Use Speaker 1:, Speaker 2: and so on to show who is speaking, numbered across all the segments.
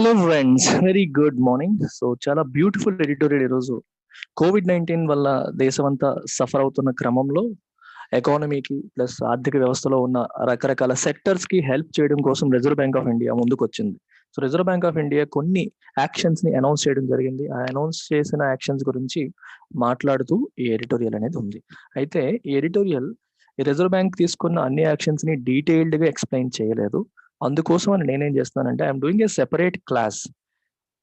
Speaker 1: Hello friends, very good morning. So చాలా beautiful editorial ఈరోజు. COVID-19 వల్ల దేశమంతా సఫర్ అవుతున్న క్రమంలో ఎకానమీకి ప్లస్ ఆర్థిక వ్యవస్థలో ఉన్న రకరకాల సెక్టర్స్ కి హెల్ప్ చేయడం కోసం రిజర్వ్ బ్యాంక్ ఆఫ్ ఇండియా ముందుకు వచ్చింది. So Reserve Bank of India కొన్ని యాక్షన్స్ ని అనౌన్స్ చేయడం జరిగింది. ఆ అనౌన్స్ చేసిన యాక్షన్స్ గురించి మాట్లాడుతూ ఈ ఎడిటోరియల్ అనేది ఉంది. అయితే ఈ ఎడిటోరియల్ రిజర్వ్ బ్యాంక్ తీసుకున్న అన్ని యాక్షన్స్ ని డీటెయిల్డ్ గా ఎక్స్ప్లెయిన్ చేయలేదు. అందుకోసం అని నేనేం చేస్తానంటే I'm doing a separate class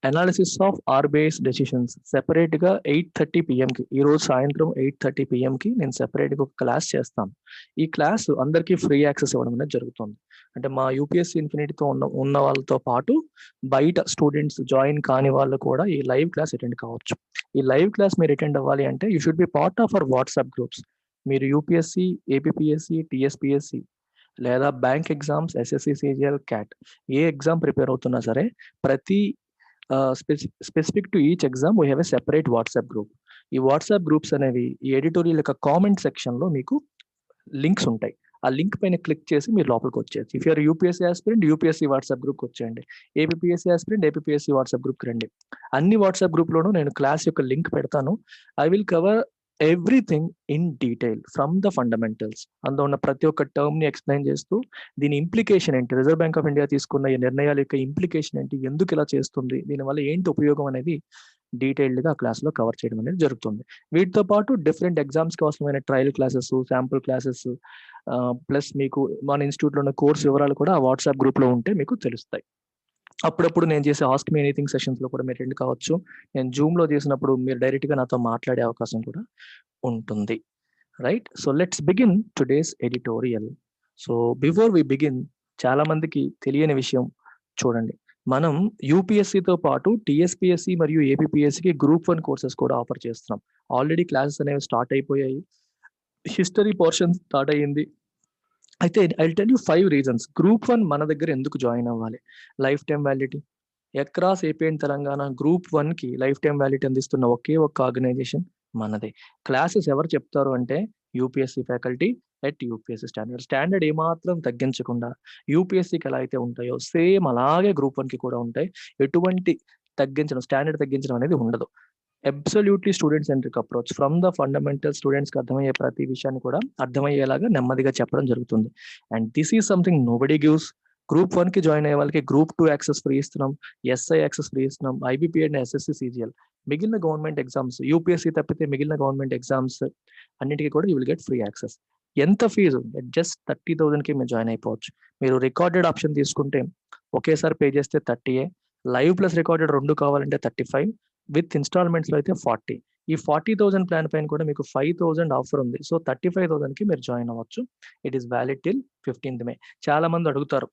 Speaker 1: analysis of RBI's decisions separate గా 8:30 పిఎంకి ఈ రోజు సాయంత్రం 8:30 పిఎంకి నేను సెపరేట్ గా ఒక క్లాస్ చేస్తాను. ఈ క్లాస్ అందరికీ ఫ్రీ యాక్సెస్ ఇవ్వడం అనేది జరుగుతుంది. అంటే మా యూపీఎస్సీ ఇన్ఫినిటీతో ఉన్న వాళ్ళతో పాటు బయట స్టూడెంట్స్ జాయిన్ కాని వాళ్ళు కూడా ఈ లైవ్ క్లాస్ అటెండ్ కావచ్చు. ఈ లైవ్ క్లాస్ మీరు అటెండ్ అవ్వాలి అంటే you should be part of our WhatsApp groups. మీరు యూపీఎస్సీ, ఏపీపీఎస్సీ, టీఎస్పీఎస్సీ లేదా bank exams, SSC, CGL, CAT ఏ ఎగ్జామ్ ప్రిపేర్ అవుతున్నా సరే ప్రతి specific to each exam we have a separate WhatsApp group. ఈ వాట్సాప్ గ్రూప్స్ అనేవి ఈ ఎడిటోరియల్ యొక్క కామెంట్ సెక్షన్ లో మీకు లింక్స్ ఉంటాయి. ఆ లింక్ పైన క్లిక్ చేసి మీరు లోపలికి వచ్చేది. If you're UPSC aspirant UPSC WhatsApp group వచ్చేయండి. APPSC aspirant APPSC WhatsApp group రండి. అన్ని వాట్సాప్ గ్రూప్ లోనూ నేను క్లాస్ యొక్క లింక్ పెడతాను. I will cover everything in detail from the fundamentals. అందులో ఉన్న ప్రతి ఒక్క టర్మ్ ని ఎక్స్ప్లెయిన్ చేస్తూ దీని ఇంప్లికేషన్ ఏంటి, రిజర్వ్ బ్యాంక్ ఆఫ్ ఇండియా తీసుకున్న ఈ నిర్ణయాల యొక్క ఇంప్లికేషన్ ఏంటి, ఎందుకు ఇలా చేస్తుంది, దీనివల్ల ఏంటి ఉపయోగం అనేది డీటెయిల్డ్ గా క్లాస్ లో కవర్ చేయడం అనేది జరుగుతుంది. వీటితో పాటు డిఫరెంట్ ఎగ్జామ్స్ కి అవసరమైన trial classes, sample classes plus మీకు మన ఇన్స్టిట్యూట్ లో ఉన్న కోర్స్ వివరాలు కూడా ఆ వాట్సాప్ గ్రూప్ లో ఉంటే మీకు తెలుస్తాయి. అప్పుడప్పుడు నేను చేసే ఆస్క్ మీ ఎనీథింగ్ సెషన్స్ లో కూడా మీరు అటెండ్ కావచ్చు. నేను జూమ్ లో చేసినప్పుడు మీరు డైరెక్ట్ గా నాతో మాట్లాడే అవకాశం కూడా ఉంటుంది. Right, so let's begin today's editorial. So before we begin, చాలా మందికి తెలియని విషయం చూడండి, మనం యూపీఎస్సీతో పాటు టీఎస్పీఎస్సీ మరియు ఏపీపీఎస్సీకి గ్రూప్ 1 కోర్సెస్ కూడా ఆఫర్ చేస్తున్నాం. ఆల్రెడీ క్లాసెస్ అనేవి స్టార్ట్ అయిపోయాయి. హిస్టరీ పోర్షన్ స్టార్ట్ అయ్యింది. అయితే I tell you 5 reasons group 1 మన దగ్గర ఎందుకు జాయిన్ అవ్వాలి. Life time validity, across AP and Telangana group 1 కి లైఫ్ టైం వ్యాలిడిటీ అందిస్తున్న ఒకే ఒక్క ఆర్గనైజేషన్ మనదే. క్లాసెస్ ఎవరు చెప్తారు అంటే UPSC faculty at UPSC standard ఏమాత్రం తగ్గించకుండా యూపీఎస్సీకి ఎలా అయితే ఉంటాయో సేమ్ అలాగే గ్రూప్ 1 కి కూడా ఉంటాయి. ఎటువంటి స్టాండర్డ్ తగ్గించడం అనేది ఉండదు. Absolutely student centric approach from the fundamental students కి అర్థమయ్యే ప్రతి విషయాన్ని కూడా అర్థమయ్యేలాగా నెమ్మదిగా చెప్పడం జరుగుతుంది. And this is something nobody gives. Group 1 కి జాయిన్ అయ్యే వాళ్ళకి గ్రూప్ 2 యాక్సెస్ ఫ్రీ ఇస్తున్నాం, ఎస్ఐ యాక్సెస్ ఫ్రీ ఇస్తున్నాం, ఐబీపీ అండ్ ఎస్ఎస్సి, సిజిఎల్ మిగిలిన గవర్నమెంట్ ఎగ్జామ్స్ యూపీఎస్సీ తప్పితే మిగిలిన గవర్నమెంట్ ఎగ్జామ్స్ అన్నిటికీ కూడా you will get free access. ఎంత ఫీజు? జస్ట్ 30,000 కి మీరు జాయిన్ అయిపోవచ్చు. మీరు రికార్డెడ్ ఆప్షన్ తీసుకుంటే ఒకేసారి పే చేస్తే 30, లైవ్ ప్లస్ రికార్డెడ్ 2 కావాలంటే 35, విత్ ఇన్స్టాల్మెంట్స్ లో అయితే 40. ఈ 40,000 ప్లాన్ పైన కూడా మీకు 5,000 ఆఫర్ ఉంది. సో 35,000 కి మీరు జాయిన్ అవ్వచ్చు. It is valid till 15th మే. చాలా మంది అడుగుతారు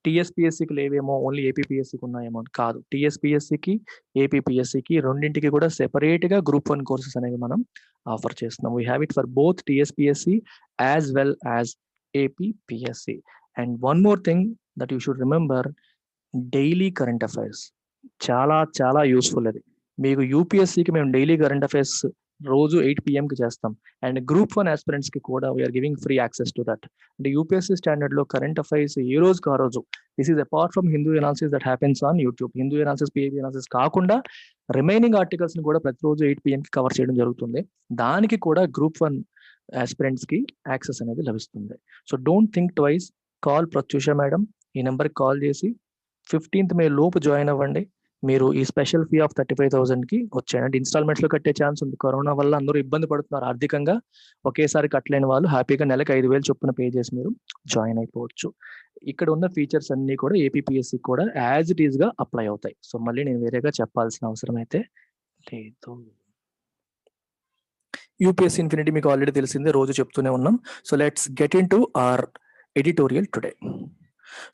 Speaker 1: టీఎస్పీఎస్సీకి లేవేమో, ఓన్లీ ఏపీపీఎస్సీకి ఉన్నాయేమో. కాదు, టీఎస్పీఎస్సీకి ఏపీపీఎస్సీకి రెండింటికి కూడా సెపరేట్ గా గ్రూప్ 1 కోర్సెస్ అనేవి మనం ఆఫర్ చేస్తున్నాం. We have it for both TSPSC as well as APPSC. And one more thing that you should remember, daily current affairs చాలా చాలా యూస్ఫుల్. అది మీకు యూపీఎస్సీకి మేము డైలీ కరెంట్ అఫైర్స్ రోజు 8 PM కి చేస్తాం. అండ్ గ్రూప్ 1 ఆస్పిరెంట్స్ కి కూడా we're giving free access to that. అంటే యూపీఎస్సీ స్టాండర్డ్ లో కరెంట్ అఫైర్స్ ఏ రోజుకి ఆ రోజు, this is apart from Hindu analysis that happens on YouTube. Hindu analysis, PIB analysis కాకుండా రిమైనింగ్ ఆర్టికల్స్ ని కూడా ప్రతిరోజు 8 PM కి కవర్ చేయడం జరుగుతుంది. దానికి కూడా గ్రూప్ 1 ఆస్పిరెంట్స్ కి యాక్సెస్ అనేది లభిస్తుంది. So don't think twice, call Pratyusha madam. ఈ నెంబర్కి కాల్ చేసి 15th మే లోపు జాయిన్ అవ్వండి. మీరు ఈ స్పెషల్ ఫీ ఆఫ్ 35,000 కి వచ్చేయండి. ఇన్స్టాల్మెంట్స్ లో కట్టే ఛాన్స్ ఉంది. కరోనా వల్ల అందరూ ఇబ్బంది పడుతున్నారు ఆర్థికంగా. ఒకేసారి కట్టలేని వాళ్ళు హ్యాపీగా నెలకు 5,000 చొప్పున పే చేసి మీరు జాయిన్ అయిపోవచ్చు. ఇక్కడ ఉన్న ఫీచర్స్ అన్ని కూడా ఏపీపీఎస్సీ కూడా యాజ్ ఇట్ ఈస్ గా అప్లై అవుతాయి. సో మళ్ళీ నేను వేరేగా చెప్పాల్సిన అవసరం అయితే లేదు. యూపీఎస్సీ ఇన్ఫినిటీ మీకు ఆల్రెడీ తెలిసిందే, రోజు చెప్తూనే ఉన్నాం. So let's get into our editorial today.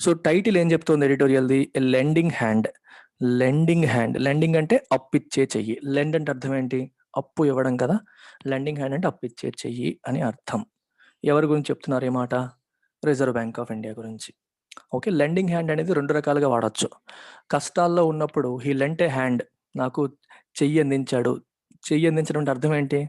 Speaker 1: So title ఏం చెప్తుంది ఎడిటోరియల్ది? Lending hand. Lending hand, lending అంటే అప్పిచ్చే చెయ్యి. లెండ్ అంటే అర్థం ఏంటి? అప్పు ఇవ్వడం కదా. లెండింగ్ హ్యాండ్ అంటే అప్పిచ్చే చెయ్యి అని అర్థం. ఎవరి గురించి చెప్తున్నారు ఈ మాట? రిజర్వ్ బ్యాంక్ ఆఫ్ ఇండియా గురించి. ఓకే, లెండింగ్ హ్యాండ్ అనేది 2 రకాలుగా వాడచ్చు. కష్టాల్లో ఉన్నప్పుడు హీ లెంట్ ఏ హ్యాండ్, నాకు చెయ్యి అందించాడు. చెయ్యి అందించడం అంటే అర్థం ఏంటి?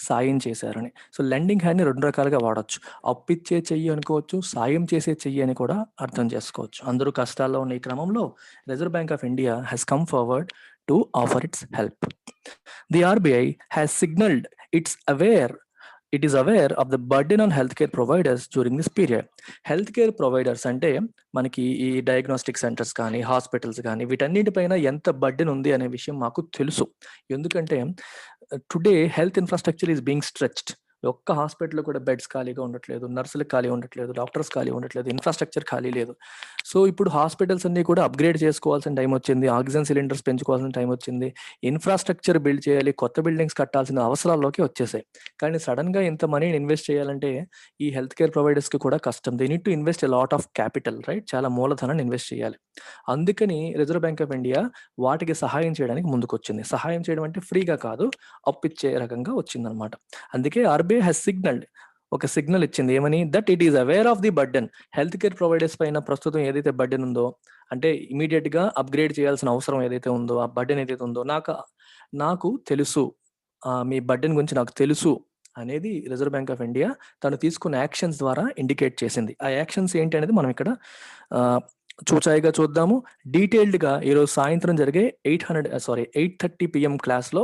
Speaker 1: సాయం చేశారని. సో లెండింగ్ హ్యాండ్‌ని 2 రకాలుగా వాడొచ్చు. అప్పిచ్చే చెయ్యి అనుకోవచ్చు, సాయం చేసే చెయ్యి అని కూడా అర్థం చేసుకోవచ్చు. అందరూ కష్టాల్లో ఉన్న ఈ క్రమంలో reserve Bank of India has come forward to offer it's help. The RBI has signaled it is aware of the burden on healthcare providers during this period. Healthcare providers అంటే మనకి ఈ డయాగ్నోస్టిక్ సెంటర్స్ కానీ, hospitals కానీ వీటన్నిటిపైన ఎంత burden ఉంది అనే విషయం మాకు తెలుసు. ఎందుకంటే today health infrastructure is being stretched. ఒక్క హాస్పిటల్లో కూడా బెడ్స్ ఖాళీగా ఉండట్లేదు, నర్సులకు ఖాళీ ఉండట్లేదు, డాక్టర్స్ ఖాళీ ఉండట్లేదు, ఇన్ఫ్రాస్ట్రక్చర్ ఖాళీ లేదు. సో ఇప్పుడు హాస్పిటల్స్ అన్ని కూడా అప్గ్రేడ్ చేసుకోవాల్సిన టైం వచ్చింది, ఆక్సిజన్ సిలిండర్స్ పెంచుకోవాల్సిన టైం వచ్చింది, ఇన్ఫ్రాస్ట్రక్చర్ బిల్డ్ చేయాలి, కొత్త బిల్డింగ్స్ కట్టాల్సిన అవసరాల్లోకి వచ్చేసాయి. కానీ సడన్గా ఇంత మనీని ఇన్వెస్ట్ చేయాలంటే ఈ హెల్త్ కేర్ ప్రొవైడర్స్కి కూడా కష్టం. They need to invest a lot of capital, right? చాలా మూలధనాన్ని ఇన్వెస్ట్ చేయాలి. అందుకని రిజర్వ్ బ్యాంక్ ఆఫ్ ఇండియా వాటికి సహాయం చేయడానికి ముందుకొచ్చింది. సహాయం చేయడం అంటే ఫ్రీగా కాదు, అప్పిచ్చే రకంగా వచ్చిందనమాట. అందుకే ఆర్బీఐ హ్యాస్ సిగ్నల్డ్, ఒక సిగ్నల్ ఇచ్చింది ఏమని, that it is aware of the burden. Health care providers పైన ప్రస్తుతం ఏదైతే బర్డెన్ ఉందో, అంటే ఇమీడియట్ గా అప్గ్రేడ్ చేయాల్సిన అవసరం ఏదైతే ఉందో, ఆ బర్డెన్ ఏదైతే ఉందో నాకు తెలుసు, మీ బర్డెన్ గురించి నాకు తెలుసు అనేది రిజర్వ్ బ్యాంక్ ఆఫ్ ఇండియా తను తీసుకున్న యాక్షన్స్ ద్వారా ఇండికేట్ చేసింది. ఆ యాక్షన్స్ ఏంటి అనేది మనం ఇక్కడ చూచాయిగా చూద్దాము. డీటెయిల్డ్గా ఈరోజు సాయంత్రం జరిగే 8:30 PM క్లాస్లో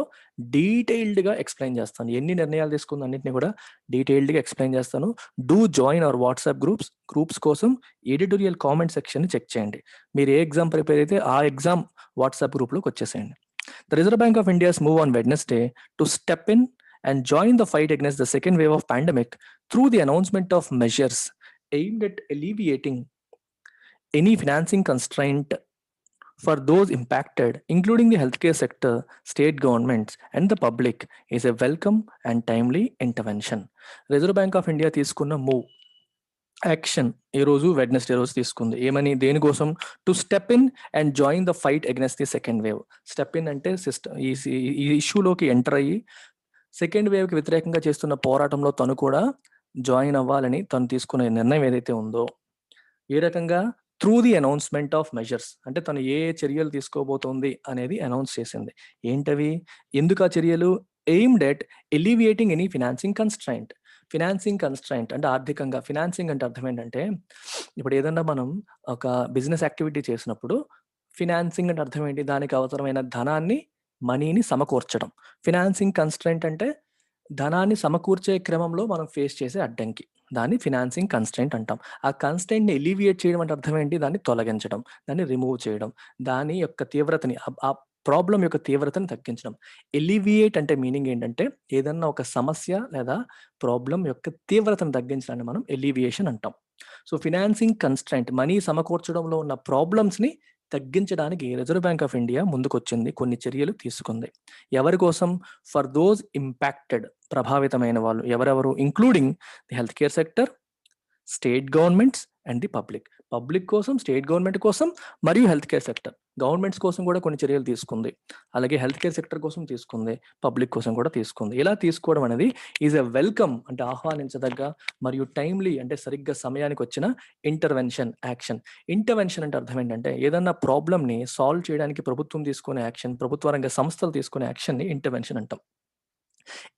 Speaker 1: డీటెయిల్డ్గా ఎక్స్ప్లెయిన్ చేస్తాను. ఎన్ని నిర్ణయాలు తీసుకుంది అన్నింటినీ కూడా డీటెయిల్డ్గా ఎక్స్ప్లెయిన్ చేస్తాను. Do join hour WhatsApp groups కోసం ఎడిటోరియల్ కామెంట్ సెక్షన్ని చెక్ చేయండి. మీరు ఏ ఎగ్జామ్ ప్రిపేర్ అయితే ఆ ఎగ్జామ్ వాట్సాప్ గ్రూప్లోకి వచ్చేసేయండి. The Reserve Bank of India's move on Wednesday to step in and join the fight against the second wave of pandemic through the announcement of measures aimed at alleviating any financing constraint for those impacted, including the healthcare sector, state governments, and the public, is a welcome and timely intervention. Reserve Bank of India తీసుకున్న move action ఈ రోజు Wednesday రోజు తీసుకుంది. ఏమని, దేనికోసం? To step in and join the fight against the second wave. Step in అంటే ఈ ఇష్యూలోకి enter అయ్యి సెకండ్ వేవ్ కి వ్యతిరేకంగా చేస్తున్న పోరాటంలో తను కూడా జాయిన్ అవ్వాలని తను తీసుకునే నిర్ణయం ఏదైతే ఉందో, ఏ రకంగా? Through the announcement of measures, అంటే తను ఏ చర్యలు తీసుకోబోతోంది అనేది అనౌన్స్ చేసింది. ఏంటవి? ఎందుకు ఆ చర్యలు? Aimed at alleviating any financing constraint. Financing constraint అంటే ఆర్థికంగా, ఫినాన్సింగ్ అంటే అర్థం ఏంటంటే, ఇప్పుడు ఏదన్నా మనం ఒక బిజినెస్ యాక్టివిటీ చేసినప్పుడు ఫినాన్సింగ్ అంటే అర్థం ఏంటి? దానికి అవసరమైన ధనాన్ని, మనీని సమకూర్చడం. ఫినాన్సింగ్ కన్స్ట్రైంట్ అంటే ధనాన్ని సమకూర్చే క్రమంలో మనం ఫేస్ చేసే అడ్డంకి, దాన్ని ఫినాన్సింగ్ కన్స్ట్రైంట్ అంటాం. ఆ కన్స్ట్రైంట్ని ఎలివియేట్ చేయడం అంటే అర్థం ఏంటి? దాన్ని తొలగించడం, దాన్ని రిమూవ్ చేయడం, దాని యొక్క తీవ్రతని, ఆ ప్రాబ్లం యొక్క తీవ్రతను తగ్గించడం. ఎలివియేట్ అంటే మీనింగ్ ఏంటంటే, ఏదన్నా ఒక సమస్య లేదా ప్రాబ్లం యొక్క తీవ్రతను తగ్గించడాన్ని మనం ఎలివియేషన్ అంటాం. సో ఫినాన్సింగ్ కన్స్ట్రైంట్, మనీ సమకూర్చడంలో ఉన్న ప్రాబ్లమ్స్ని తగ్గించడానికి రిజర్వ్ బ్యాంక్ ఆఫ్ ఇండియా ముందుకొచ్చింది, కొన్ని చర్యలు తీసుకుంది. ఎవరి కోసం? ఫర్ దోస్ ఇంపాక్టెడ్, ప్రభావితమైన వాళ్ళు ఎవరెవరు? Including the health care sector, state governments and the public కోసం, స్టేట్ గవర్నమెంట్ కోసం మరియు హెల్త్ కేర్ సెక్టర్, గవర్నమెంట్స్ కోసం కూడా కొన్ని చర్యలు తీసుకుంది, అలాగే హెల్త్ కేర్ సెక్టర్ కోసం తీసుకుంది, పబ్లిక్ కోసం కూడా తీసుకుంది. ఇలా తీసుకోవడం అనేది ఈజ్ ఎ వెల్కమ్, అంటే ఆహ్వానించదగ్గ, మరియు టైమ్లీ అంటే సరిగ్గా సమయానికి వచ్చిన ఇంటర్వెన్షన్ యాక్షన్. ఇంటర్వెన్షన్ అంటే అర్థం ఏంటంటే, ఏదన్నా ప్రాబ్లమ్ని సాల్వ్ చేయడానికి ప్రభుత్వం తీసుకునే యాక్షన్, ప్రభుత్వ రంగ సంస్థలు తీసుకునే యాక్షన్ని ఇంటర్వెన్షన్ అంటాం.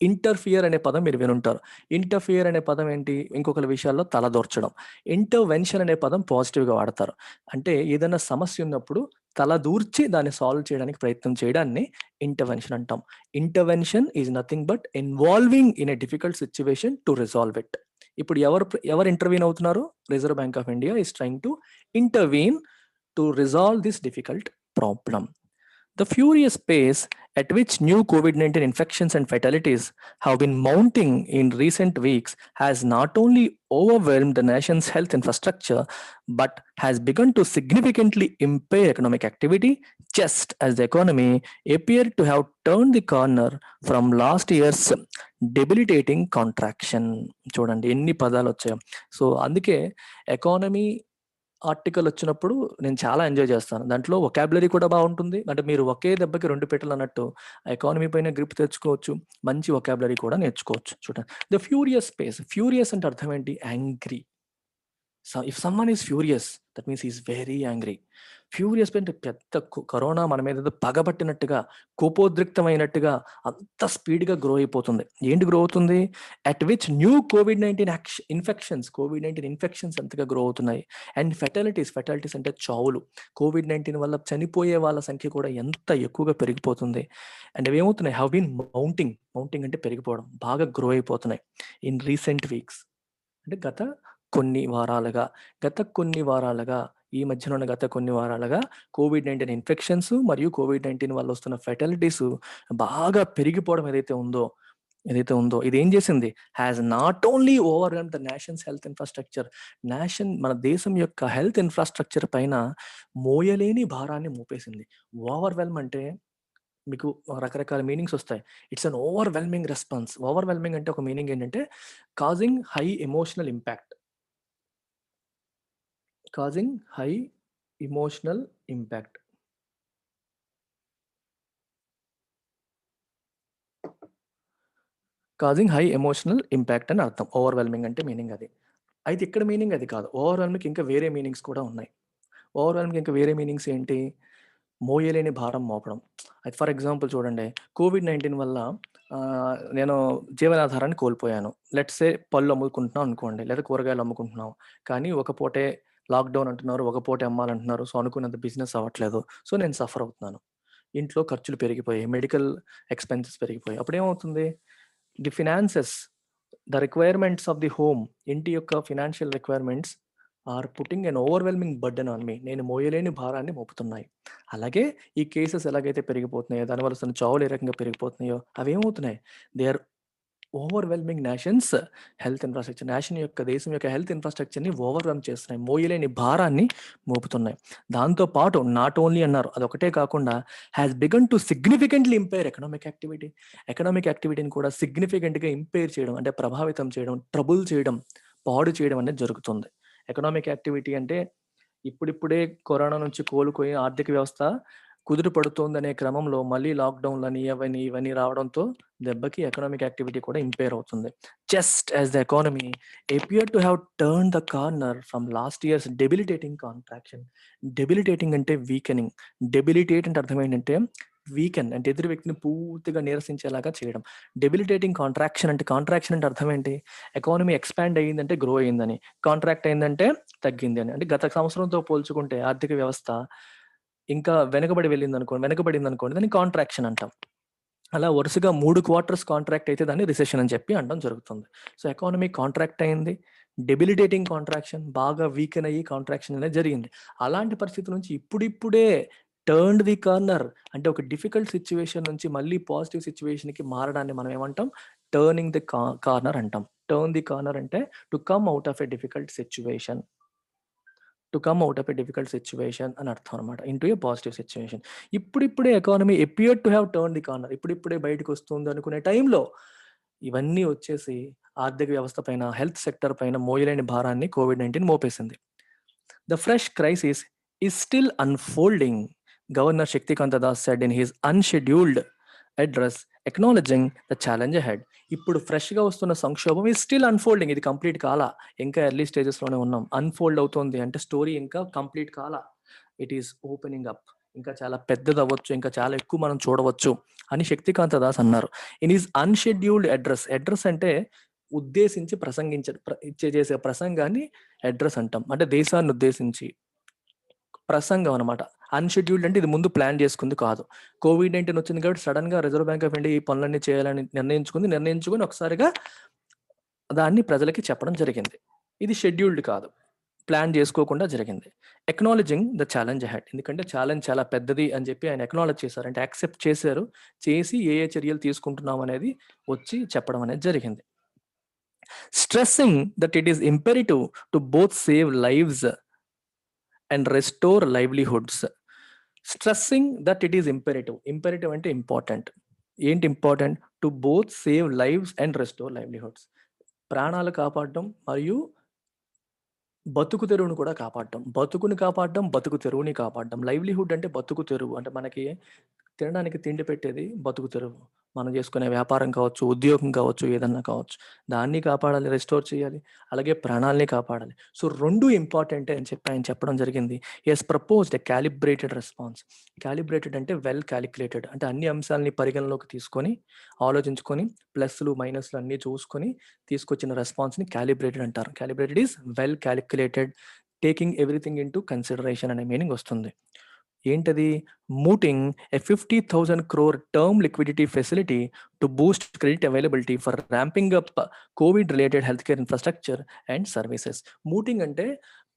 Speaker 1: ఇంటర్ఫియర్ అనే పదం మీరు వినుంటారు. ఇంటర్ఫియర్ అనే పదం ఏంటి? ఇంకొకరి విషయాల్లో తలదూర్చడం. ఇంటర్వెన్షన్ అనే పదం పాజిటివ్గా వాడతారు. అంటే ఏదైనా సమస్య ఉన్నప్పుడు తలదూర్చి దాన్ని సాల్వ్ చేయడానికి ప్రయత్నం చేయడాన్ని ఇంటర్వెన్షన్ అంటాం. Intervention is nothing but involving in a difficult situation to resolve it. ఇప్పుడు ఎవరు ఇంటర్వీన్ అవుతున్నారు? Reserve Bank of India is trying to intervene to resolve this difficult problem. The furious pace at which new COVID-19 infections and fatalities have been mounting in recent weeks has not only overwhelmed the nation's health infrastructure, but has begun to significantly impair economic activity, just as the economy appeared to have turned the corner from last year's debilitating contraction. చూడండి ఎన్ని పదాలు వచ్చాయో. So అందుకే economy article వచ్చినప్పుడు నేను చాలా enjoy చేస్తాను. దాంట్లో వొకాబులరీ కూడా బాగుంటుంది. అంటే మీరు ఒకే దెబ్బకి 2 పెట్టెలు అన్నట్టు ఎకానమీ పైన గ్రిప్ తెచ్చుకోవచ్చు, మంచి వొకాబులరీ కూడా నేర్చుకోవచ్చు. చూడండి, ద ఫ్యూరియస్ పేస్. ఫ్యూరియస్ అంటే అర్థం ఏంటి? Angry. If someone is furious, that means is very angry. Furious అంటే పెద్ద కరోనా మన మీద ఏదో పగబట్టినట్టుగా, కోపోద్రిక్తమైనట్టుగా అంత స్పీడ్గా గ్రో అయిపోతుంది. ఏంటి గ్రో అవుతుంది? At which new COVID-19 infections ఎంతగా గ్రో అవుతున్నాయి. అండ్ ఫెటాలిటీస్ అంటే చావులు, కోవిడ్-19 వల్ల చనిపోయే వాళ్ళ సంఖ్య కూడా ఎంత ఎక్కువగా పెరిగిపోతుంది. అండ్ అవి ఏమవుతున్నాయి? హ్యావ్ బీన్ మౌంటింగ్ అంటే పెరిగిపోవడం, బాగా గ్రో అయిపోతున్నాయి ఇన్ రీసెంట్ వీక్స్. అంటే గత కొన్ని వారాలుగా ఈ మధ్యన ఉన్న గత కొన్ని వారాలుగా కోవిడ్-19 ఇన్ఫెక్షన్స్ మరియు కోవిడ్-19 వల్ల వస్తున్న ఫెటాలిటీస్ బాగా పెరిగిపోవడం ఏదైతే ఉందో ఇది ఏం చేసింది? Has not only overwhelm the nations health infrastructure. మన దేశం యొక్క హెల్త్ ఇన్‌ఫ్రాస్ట్రక్చర్ పైన మోయలేని భారాన్ని మోపేసింది. ఓవర్‌వెల్మ్ అంటే మీకు రకరకాల మీనింగ్స్ వస్తాయి. It's an overwhelming response. Overwhelming అంటే ఒక మీనింగ్ ఏంటంటే causing high emotional impact. Causing high emotional impact. Causing high emotional impact అని అర్థం. ఓవర్‌వెల్మింగ్ అంటే మీనింగ్ అది. అయితే ఇక్కడ మీనింగ్ అది కాదు. ఓవర్‌వెల్మ్‌కి ఇంకా వేరే మీనింగ్స్ కూడా ఉన్నాయి. ఓవర్‌వెల్మ్‌కి ఇంకా వేరే మీనింగ్స్ ఏంటి? మోయలేని భారం మోపడం. అయితే ఫర్ ఎగ్జాంపుల్ చూడండి, కోవిడ్-19 వల్ల నేను జీవనాధారాన్ని కోల్పోయాను. లెట్స్ సే పళ్ళు అమ్ముకుంటున్నాం అనుకోండి, లేదా కూరగాయలు అమ్ముకుంటున్నాం. కానీ ఒక పూటే లాక్‌డౌన్ అంటున్నారు, ఒక పూటే అమ్మాలంటున్నారు. సో, అనుకున్నంత బిజినెస్ అవ్వట్లేదు. సో, నేను సఫర్ అవుతున్నాను. ఇంట్లో ఖర్చులు పెరిగిపోయాయి. మెడికల్ ఎక్స్‌పెన్సెస్ పెరిగిపోయాయి. అప్పుడేమవుతుంది? The finances, the requirements of the home, ఇంటి యొక్క financial requirements are putting an overwhelming burden on me. నేను మోయలేని భారాన్ని మోపుతున్నాయి. అలాగే ఈ కేసెస్ ఎలాగైతే పెరిగిపోతున్నాయో, దానివల్ల వస్తున్న చావులు ఏ రకంగా పెరిగిపోతున్నాయో అవేమవుతున్నాయి? They are overwhelming nations health infrastructure. దేశం యొక్క హెల్త్ ఇన్‌ఫ్రాస్ట్రక్చర్‌ని ఓవర్‌వెల్మ్ చేస్తున్నాయి. మోయలేని భారాన్ని మోపుతున్నాయి. దాంతో పాటు నాట్ ఓన్లీ అన్నారు. అదొకటే కాకుండా has begun to significantly impair economic activity. Economic యాక్టివిటీని కూడా సిగ్నిఫికెంట్‌గా ఇంపైర్ చేయడం, అంటే ప్రభావితం చేయడం, ట్రబుల్ చేయడం, పాడు చేయడం అనేది జరుగుతుంది. ఎకనామిక్ యాక్టివిటీ అంటే ఇప్పుడిప్పుడే కరోనా నుంచి కోలుకొని ఆర్థిక వ్యవస్థ కుదుట పడుతోందనే క్రమంలో మళ్ళీ లాక్‌డౌన్‌లని ఇవన్నీ రావడంతో దెబ్బకి ఎకనామిక్ యాక్టివిటీ కూడా ఇంపైర్ అవుతుంది. Just as the economy appeared to have turned the corner from last year's debilitating contraction. Debilitating అంటే వీకెనింగ్. డెబిలిటేట్ అంటే అర్థం ఏంటంటే వీకెన్ అంటే ఎదురు వ్యక్తిని పూర్తిగా నీరసించేలాగా చేయడం. డెబిలిటేటింగ్ కాంట్రాక్షన్ అంటే అర్థం ఏంటి? ఎకానమీ ఎక్స్‌పాండ్ అయ్యిందంటే గ్రో అయిందని. కాంట్రాక్ట్ అయిందంటే తగ్గింది అని. అంటే గత సంవత్సరంతో పోల్చుకుంటే ఆర్థిక వ్యవస్థ ఇంకా వెనకబడిందనుకోండి, దాన్ని కాంట్రాక్షన్ అంటాం. అలా వరుసగా 3 క్వార్టర్స్ కాంట్రాక్ట్ అయితే దాన్ని రిసెషన్ అని చెప్పి అనడం జరుగుతుంది. సో, ఎకానమీ కాంట్రాక్ట్ అయింది. డెబిలిటేటింగ్ కాంట్రాక్షన్, బాగా వీకెన్ అయ్యి కాంట్రాక్షన్ అనేది జరిగింది. అలాంటి పరిస్థితి నుంచి ఇప్పుడిప్పుడే టర్న్డ్ ది కార్నర్, అంటే ఒక డిఫికల్ట్ సిట్యుయేషన్ నుంచి మళ్ళీ పాజిటివ్ సిట్యుయేషన్‌కి మారడాన్ని మనం ఏమంటాం? టర్నింగ్ ది కార్నర్ అంటాం. టర్న్ ది కార్నర్ అంటే to come out of a difficult situation. అని అర్థం అనమాట. ఇంటూ ఏ పాజిటివ్ సిట్యుయేషన్. ఇప్పుడిప్పుడే economy appeared to have turned the corner. ఇప్పుడిప్పుడే బయటకొస్తుంది అనుకునే టైంలో ఇవన్నీ వచ్చేసి ఆర్థిక వ్యవస్థ పైన, హెల్త్ సెక్టర్ పైన మోయలేని భారాన్ని కోవిడ్-19 మోపేసింది. The fresh crisis is still unfolding, governor Shaktikanta Das said in his unscheduled address acknowledging the challenge ahead. ఇప్పుడు ఫ్రెష్‌గా వస్తున్న సంక్షోభం ఈస్ స్టిల్ అన్‌ఫోల్డింగ్. ఇది కంప్లీట్ కాలా. ఇంకా ఎర్లీ స్టేజెస్‌లోనే ఉన్నాం. అన్‌ఫోల్డ్ అవుతోంది అంటే స్టోరీ ఇంకా కంప్లీట్ కాలా. It is opening up. ఇంకా చాలా పెద్దదవ్వచ్చు. ఇంకా చాలా ఎక్కువ మనం చూడవచ్చు అని శక్తికాంత దాస్ అన్నారు. ఇన్ హిస్ అన్‌షెడ్యూల్డ్ అడ్రెస్ అంటే ఉద్దేశించి చేసే ప్రసంగాన్ని అడ్రెస్ అంటాం. అంటే దేశాన్ని ఉద్దేశించి ప్రసంగం అనమాట. అన్‌షెడ్యూల్డ్ అంటే ఇది ముందు ప్లాన్ చేసుకుంది కాదు. కోవిడ్-19 వచ్చింది కాబట్టి సడెన్‌గా రిజర్వ్ బ్యాంక్ ఆఫ్ ఇండియా ఈ పనులన్నీ చేయాలని నిర్ణయించుకొని ఒకసారిగా దాన్ని ప్రజలకి చెప్పడం జరిగింది. ఇది షెడ్యూల్డ్ కాదు. ప్లాన్ చేసుకోకుండా జరిగింది. Acknowledging the challenge ahead. ఎందుకంటే ఛాలెంజ్ చాలా పెద్దది అని చెప్పి ఆయన అక్నాలెడ్జ్ చేశారు. అంటే యాక్సెప్ట్ చేశారు. చేసి ఏ చర్యలు తీసుకుంటున్నాం అనేది వచ్చి చెప్పడం అనేది జరిగింది. Stressing that it is imperative to both save lives and restore livelihoods. Stressing that it is imperative అంటే ఇంపార్టెంట్. ఏంటి important? To both save lives and restore livelihoods. ప్రాణాలు కాపాడడం మరియు బతుకు తెరువును కూడా కాపాడడం. బతుకుని కాపాడడం, బతుకు తెరువుని కాపాడడం. లైవ్లీహుడ్ అంటే బతుకు తెరువు. అంటే మనకి తినడానికి తిండి పెట్టేది బతుకు తెరువు. మనం చేసుకునే వ్యాపారం కావచ్చు, ఉద్యోగం కావచ్చు, ఏదన్నా కావచ్చు. దాన్ని కాపాడాలి, రెస్టోర్ చేయాలి. అలాగే ప్రాణాల్ని కాపాడాలి. సో 2 ఇంపార్టెంటే అని చెప్పి ఆయన చెప్పడం జరిగింది. He has proposed a calibrated response. Calibrated అంటే వెల్ కాలిక్యులేటెడ్. అంటే అన్ని అంశాలని పరిగణలోకి తీసుకొని, ఆలోచించుకొని ప్లస్‌లు, మైనస్‌లు అన్నీ చూసుకొని తీసుకొచ్చిన రెస్పాన్స్‌ని కాలిబ్రేటెడ్ అంటారు. Calibrated is well calculated, taking everything into consideration అనే మీనింగ్ వస్తుంది. ఏంటది? mooting a 50,000 crore term liquidity facility to boost credit availability for ramping up COVID-related healthcare infrastructure and services. mooting అంటే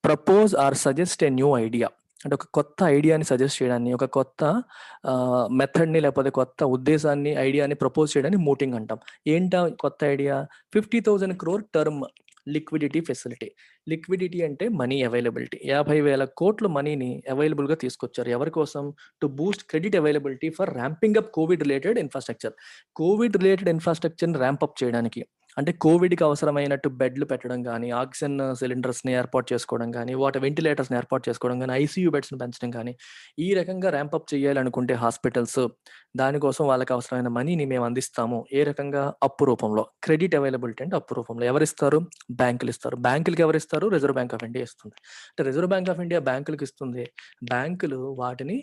Speaker 1: propose or suggest a new idea. అంటే ఒక కొత్త ఐడియాని suggest చేయడాన్ని, ఒక కొత్త మెథడ్‌ని లేకపోతే కొత్త ఉద్దేశాన్ని, ఐడియాని ప్రపోజ్ చేయడాన్ని mooting అంటాం. ఏంటా కొత్త idea? 50,000 crore term liquidity facility. Liquidity అంటే మనీ అవైలబిలిటీ. 50,000 కోట్ల మనీని అవైలబుల్‌గా తీసుకొచ్చారు. ఎవరి కోసం? To boost credit availability for ramping up covid related infrastructure. Covid related ఇన్‌ఫ్రాస్ట్రక్చర్‌ని ర్యాంప్ అప్ చేయడానికి. అంటే కోవిడ్‌కి అవసరమైనట్టు బెడ్‌లు పెట్టడం గానీ, ఆక్సిజన్ సిలిండర్స్‌ని ఏర్పాటు చేసుకోవడం గానీ, వెంటిలేటర్స్‌ని ఏర్పాటు చేసుకోవడం గానీ, ఐసీయూ బెడ్స్‌ని పెంచడం గానీ, ఈ రకంగా ర్యాంప్ అప్ చేయాలనుకుంటే హాస్పిటల్స్, దానికోసం వాళ్ళకి అవసరమైన మనీని మేము అందిస్తాము. ఏ రకంగా? అప్పు రూపంలో. క్రెడిట్ అవైలబిలిటీ అంటే అప్పు రూపంలో. ఎవరిస్తారు? బ్యాంకులు ఇస్తారు. బ్యాంకులకి ఎవరిస్తారు? రిజర్వ్ బ్యాంక్ ఆఫ్ ఇండియా ఇస్తుంది. అంటే రిజర్వ్ బ్యాంక్ ఆఫ్ ఇండియా బ్యాంకులకి ఇస్తుంది. బ్యాంకులు వాటిని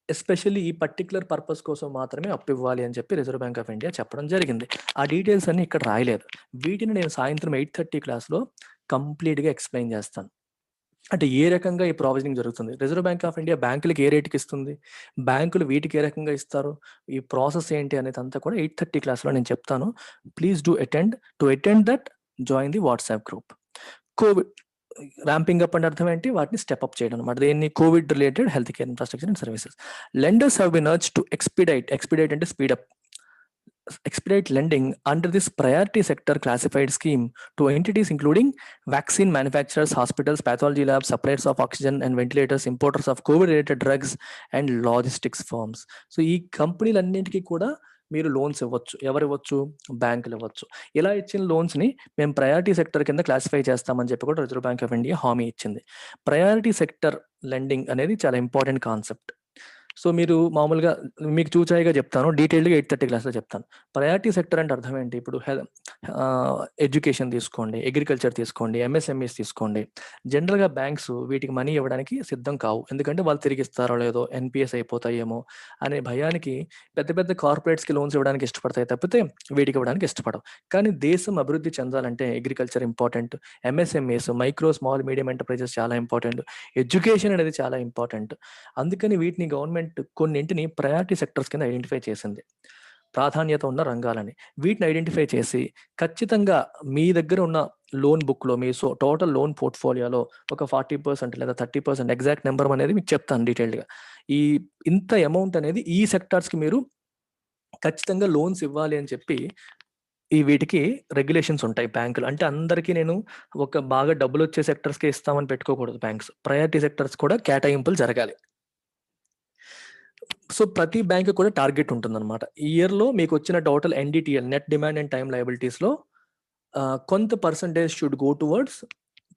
Speaker 1: ఎస్పెషల్లీ ఈ పర్టిక్యులర్ పర్పస్ కోసం మాత్రమే అప్పు ఇవ్వాలి అని చెప్పి రిజర్వ్ బ్యాంక్ ఆఫ్ ఇండియా చెప్పడం జరిగింది. ఆ డీటెయిల్స్ అన్ని ఇక్కడ రాయలేదు. వీటిని నేను సాయంత్రం 8:30 క్లాస్‌లో కంప్లీట్‌గా ఎక్స్‌ప్లెయిన్ చేస్తాను. అంటే ఏ రకంగా ఈ ప్రావిజనింగ్ జరుగుతుంది? రిజర్వ్ బ్యాంక్ ఆఫ్ ఇండియా బ్యాంకులకి ఏ రేట్‌కి ఇస్తుంది? బ్యాంకులు వీటికి ఏ రకంగా ఇస్తారు? ఈ ప్రాసెస్ ఏంటి అనేదంతా కూడా 8:30 క్లాస్‌లో నేను చెప్తాను. Please do attend. To attend that join the WhatsApp group. Covid ramping up అంటే అర్థం ఏంటి? వాటిని స్టెప్ అప్ చేయడం అన్నమాట. దేన్ని? Covid related health care infrastructure and services. Lenders have been urged to expedite అంటే speed up. expedite lending under this priority sector classified scheme to entities including vaccine manufacturers, hospitals, pathology labs, suppliers of oxygen and ventilators, importers of COVID-related drugs and logistics firms. So ఈ కంపెనీలన్నింటికి కూడా మీరు loans ఇవ్వచ్చు. ఎవరు ఇవ్వచ్చు? బ్యాంకులు ఇవ్వచ్చు. ఇలా ఇచ్చిన లోన్స్‌ని మేము ప్రయారిటీ సెక్టర్ కింద క్లాసిఫై చేస్తామని చెప్పి కూడా రిజర్వ్ బ్యాంక్ ఆఫ్ ఇండియా హామీ ఇచ్చింది. ప్రయారిటీ సెక్టర్ లెండింగ్ అనేది చాలా ఇంపార్టెంట్ కాన్సెప్ట్. సో మీరు మామూలుగా మీకు చూచాయిగా చెప్తాను. డీటెయిల్డ్‌గా 8:30 క్లాస్‌లో చెప్తాను. ప్రయారిటీ సెక్టర్ అంటే అర్థం ఏంటి? ఇప్పుడు ఎడ్యుకేషన్ తీసుకోండి, అగ్రికల్చర్ తీసుకోండి, ఎంఎస్ఎంఈస్ తీసుకోండి. జనరల్‌గా బ్యాంక్స్ వీటికి మనీ ఇవ్వడానికి సిద్ధం కావు. ఎందుకంటే వాళ్ళు తిరిగిస్తారో లేదో, ఎన్‌పీఎస్ అయిపోతాయేమో అనే భయానికి పెద్ద పెద్ద కార్పొరేట్స్‌కి లోన్స్ ఇవ్వడానికి ఇష్టపడతాయి తప్పితే వీటికి ఇవ్వడానికి ఇష్టపడవు. కానీ దేశం అభివృద్ధి చెందాలంటే agriculture important. MSMEs, micro, small, medium enterprises చాలా ఇంపార్టెంట్. ఎడ్యుకేషన్ అనేది చాలా ఇంపార్టెంట్. అందుకని వీటిని గవర్నమెంట్ కొన్నింటిని ప్రయారిటీ సెక్టర్స్ కింద ఐడెంటిఫై చేసింది. ప్రాధాన్యత ఉన్న రంగాలని. వీటిని ఐడెంటిఫై చేసి ఖచ్చితంగా మీ దగ్గర ఉన్న లోన్ బుక్‌లో మీ టోటల్ లోన్ పోర్ట్‌ఫోలియోలో ఒక 40% లేదా 30% ఎగ్జాక్ట్ నంబర్ అనేది మీకు చెప్తాను డీటెయిల్డ్‌గా. ఇంత అమౌంట్ అనేది ఈ సెక్టార్స్‌కి మీరు ఖచ్చితంగా లోన్స్ ఇవ్వాలి అని చెప్పి వీటికి రెగ్యులేషన్స్ ఉంటాయి బ్యాంకులు. అంటే అందరికీ నేను ఒక బాగా డబ్బులొచ్చే సెక్టర్స్‌కే ఇస్తామని పెట్టుకోకూడదు బ్యాంక్స్. ప్రయారిటీ సెక్టర్స్ కూడా కేటాయింపులు జరగాలి. సో ప్రతి బ్యాంక్ కూడా టార్గెట్ ఉంటుందన్నమాట. ఈ ఇయర్‌లో మీకొచ్చిన total NDTL, net demand and time లయబిలిటీస్‌లో కొంత percentage should go towards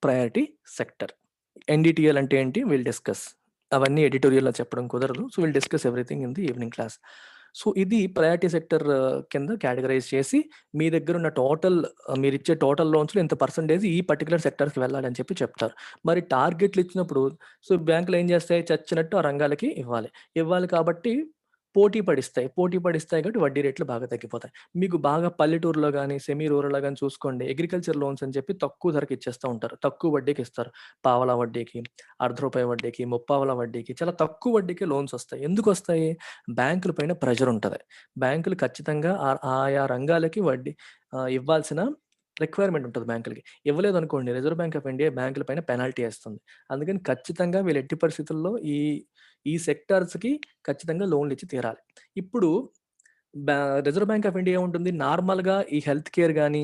Speaker 1: priority sector. NDTL అంటే ఏంటి? Will discuss. అవన్నీ ఎడిటోరియల్‌లో చెప్పడం కుదరదు. So will discuss everything in the evening class. సో ఇది ప్రయారిటీ సెక్టర్ కింద కేటగరైజ్ చేసి మీ దగ్గరున్న టోటల్ మీరిచ్చే టోటల్ లోన్స్‌లో ఇంత పర్సెంటేజ్ ఈ పర్టిక్యులర్ సెక్టార్‌కి వెళ్ళాలి అని చెప్పి చెప్తారు. మరి టార్గెట్లు ఇచ్చినప్పుడు సో బ్యాంకులు ఏం చేస్తాయి? చచ్చినట్టు ఆ రంగాలకి ఇవ్వాలి. ఇవ్వాలి కాబట్టి పోటీ పడిస్తాయి కాబట్టి వడ్డీ రేట్లు బాగా తగ్గిపోతాయి. మీకు బాగా పల్లెటూరులో గాని, సెమీ రూరల్‌లో గాని చూసుకోండి అగ్రికల్చర్ లోన్స్ అని చెప్పి తక్కువ ధరకి ఇచ్చేస్తా ఉంటారు. తక్కువ వడ్డీకి ఇస్తారు. పావలా వడ్డీకి, అర్ధ రూపాయి వడ్డీకి, ముప్పావలా వడ్డీకి చాలా తక్కువ వడ్డీకే లోన్స్ వస్తాయి. ఎందుకొస్తాయి? బ్యాంకుల పైన ప్రెషర్ ఉంటది. బ్యాంకులు ఖచ్చితంగా ఆయా రంగాలకి వడ్డీ ఇవ్వాల్సిన రిక్వైర్మెంట్ ఉంటది బ్యాంకులకి. ఇవ్వలేదనుకోండి రిజర్వ్ బ్యాంక్ ఆఫ్ ఇండియా బ్యాంకుల పైన పెనాల్టీ ఏస్తుంది. అందుకని ఖచ్చితంగా వీళ్ళు ఎట్టి పరిస్థితుల్లో ఈ సెక్టార్స్‌కి ఖచ్చితంగా లోన్‌లు ఇచ్చి తీరాలి. ఇప్పుడు బ్యా రిజర్వ్ బ్యాంక్ ఆఫ్ ఇండియా ఏముంటుంది? నార్మల్‌గా ఈ హెల్త్ కేర్ గాని,